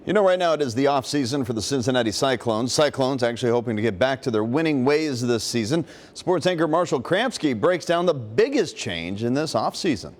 You know, right now it is the off season for the Cincinnati Cyclones. Cyclones actually hoping to get back to their winning ways this season. Sports anchor Marshall Kramsky breaks down the biggest change in this off season.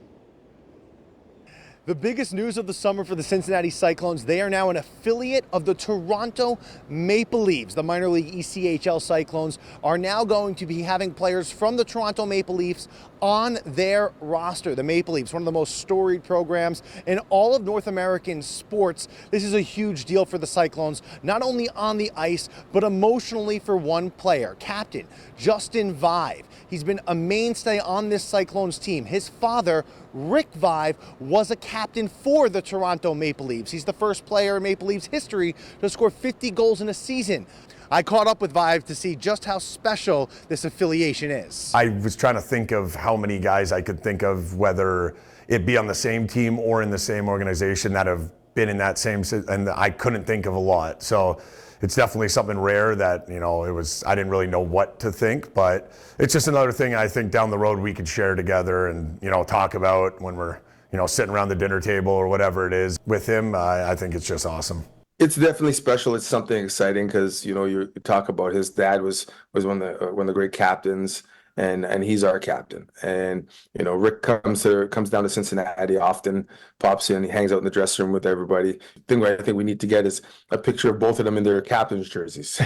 The biggest news of the summer for the Cincinnati Cyclones, they are now an affiliate of the Toronto Maple Leafs. The minor league ECHL Cyclones are now going to be having players from the Toronto Maple Leafs on their roster. The Maple Leafs, one of the most storied programs in all of North American sports. This is a huge deal for the Cyclones, not only on the ice, but emotionally for one player, captain Justin Vaive. He's been a mainstay on this Cyclones team. His father, Rick Vaive, was a captain for the Toronto Maple Leafs. He's the first player in Maple Leafs history to score 50 goals in a season. I caught up with Vaive to see just how special this affiliation is. I was trying to think of how many guys I could think of, whether it be on the same team or in the same organization, that have been in that same, and I couldn't think of a lot. So it's definitely something rare that, you know, I didn't really know what to think, but it's just another thing I think down the road we could share together and, you know, talk about when we're, you know, sitting around the dinner table or whatever it is. With him, I think it's just awesome. It's definitely special. It's something exciting because, you know, you talk about his dad was one of the great captains, and he's our captain. And, you know, Rick comes down to Cincinnati often, pops in, he hangs out in the dressing room with everybody. The thing I think we need to get is a picture of both of them in their captain's jerseys,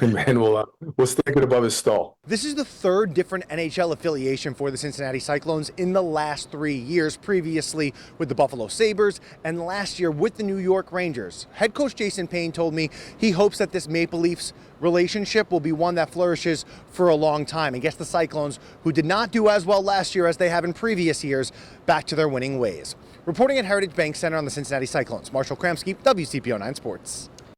and we'll stick it above his stall. This is the third different NHL affiliation for the Cincinnati Cyclones in the last 3 years, previously with the Buffalo Sabres and last year with the New York Rangers. Head coach Jason Payne told me he hopes that this Maple Leafs relationship will be one that flourishes for a long time and gets the Cyclones, who did not do as well last year as they have in previous years, back to their winning ways. Reporting at Heritage Bank Center on the Cincinnati Cyclones, Marshall Kramsky, WCPO 9 Sports.